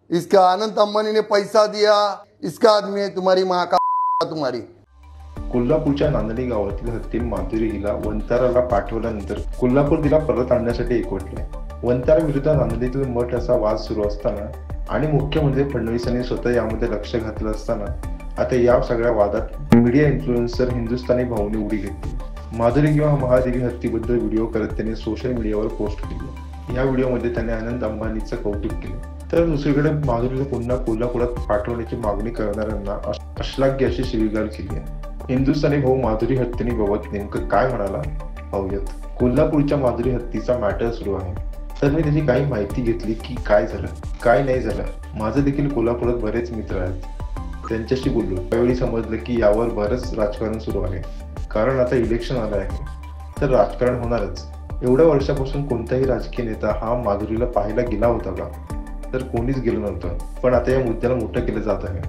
इसका अनंत अंबानी ने पैसा दिया, इसका आदमी है तुम्हारी माँ का तुम्हारी। कोल्हापूरच्या नांदणी गावातील हत्तीन माधुरी हिला वंताराला पाठवल्यानंतर कोल्हापूर तिला परत आणण्यासाठी एकवटले। वंतारा विरुद्ध नांदणीतील मठ असा वाद सुरू असताना आणि मुख्य म्हणजे फडणवीसांनी स्वतः यामध्ये लक्ष घातलं असताना आता या सगळ्या वादात मीडिया इन्फ्लुएन्सर हिंदुस्थानी भाऊने उडी घेतली। माधुरी किंवा महादेवी हत्तीबद्दल व्हिडिओ करत त्यांनी सोशल मीडियावर पोस्ट केली। या व्हिडिओमध्ये त्याने अनंत अंबानीचं कौतुक केले, तर दुसरीकडे माधुरीला पुन्हा कोल्हापुरात पाठवण्याची मागणी करणाऱ्यांना अश्लाघ्य अशी शिवीगाळ केली आहे। हिंदुस्थानी भाऊ माधुरी हत्तीबाबत नेमकं काय म्हणाला पाहूयात। कोल्हापूरच्या माधुरी हत्तीचा मॅटर सुरू आहे, तर मी त्याची काही माहिती घेतली की काय झालं काय नाही झालं। माझे देखील कोल्हापुरात बरेच मित्र आहेत, त्यांच्याशी बोललो। त्यावेळी समजलं की यावर बरंच राजकारण सुरू आहे, कारण आता इलेक्शन आलं आहे तर राजकारण होणारच। एवढ्या वर्षापासून कोणताही राजकीय नेता हा माधुरीला पाहायला गेला होता का? तर कोणीच गेलं नव्हतं, पण आता या मुद्द्याला मोठं केलं जात आहे,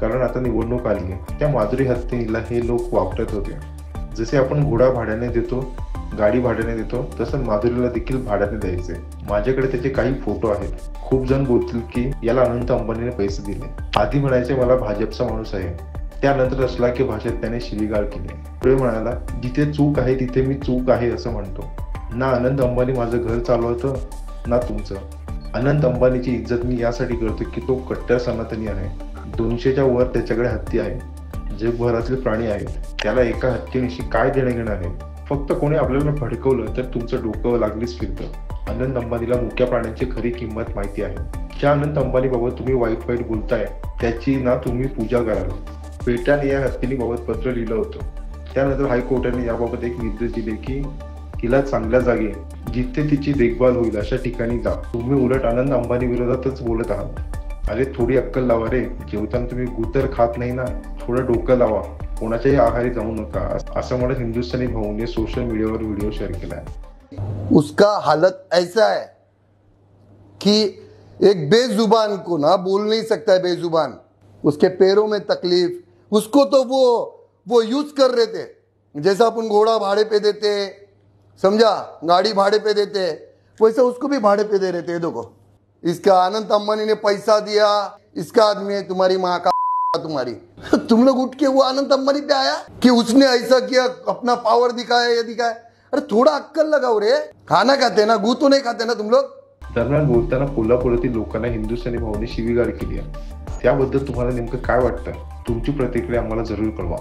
कारण आता निवडणूक आली आहे। त्या माधुरी हत्तीला हे लोक वापरत होते। जसे आपण घोडा भाड्याने देतो, गाडी भाड्याने देतो, तसं माधुरीला देखील भाड्याने द्यायचे। माझ्याकडे त्याचे काही फोटो आहेत। खूप जण बोलतील की याला अनंत अंबानीने पैसे दिले। आधी म्हणायचे मला भाजपचा माणूस आहे, त्यानंतर अश्लाघ्य भाषेत त्याने शिवीगाळ केली। पुढे म्हणाला जिथे चूक आहे तिथे मी चूक आहे असं म्हणतो। ना अनंत अंबानी माझं घर चालवतं ना तुमचं। अनंत अंबानीची इज्जत मी यासाठी करतो की तो कट्टर सनातनी आहे। 200च्या वर त्याच्याकडे हत्ती आहे, जगभरातले प्राणी आहेत, त्याला एका हत्तीनिशी काय देणं घेणं आहे? फक्त कोणी आपल्याला भडकवलं तर तुमचं डोकं लागलीच फिरतं। अनंत अंबानीला मुक्या प्राण्यांची खरी किंमत माहिती आहे। ज्या अनंत अंबानीबाबत तुम्ही वाईट बोलताय त्याची ना तुम्ही पूजा कराल। पेटाने या हत्तीबाबत पत्र लिहिलं होतं, त्यानंतर हायकोर्टाने याबाबत एक निर्देश दिले की तिला चांगल्या जागी जिथे तिची देखभाल होईल अशा ठिकाणी जा। तुम्ही उलट अनंत अंबानी विरोधातच बोलत आहात। अरे थोडी अक्कल लावा रे, जेवताना तुम्ही गुतर खात नाही ना, थोडं डोकं लावा, कोणाच्याही आहारी जाऊ नका, असं म्हणत हिंदुस्थानी भाऊने सोशल मीडियावर व्हिडिओ शेअर केला है। उसका हालत ऐसा है कि एक बेजुबान को ना बोल नहीं सकता है, बेजुबान, उसके पैरों में तकलीफ, उसको तो वो यूज कर रहे थे। जैसा अपन घोड़ा भाड़े पे देते, समझा, गाड़ी भाड़े पे देते, वैसा उसको भी भाड़े पे दे रहे थे। देखो इसका अनंत अंबानी ने पैसा दिया, इसका आदमी है तुम्हारी माँ का तुम्हारी। तुम लोग उठ के वो अनंत अंबानी पे आया कि उसने ऐसा किया, अपना पावर दिखाया, ये दिखाया। अरे थोड़ा अक्कल लगाओ रे, खाना खाते ना, गू तो नहीं खाते ना तुम लोग। दरम्यान बोलताना कोल्हापुरातील लोकांना हिंदुस्थानी भाऊने शिवीगाळ केली आहे। त्याबद्दल तुम्हाला नेमकं काय वाटतं? तुमची प्रतिक्रिया आम्हाला जरूर कळवा।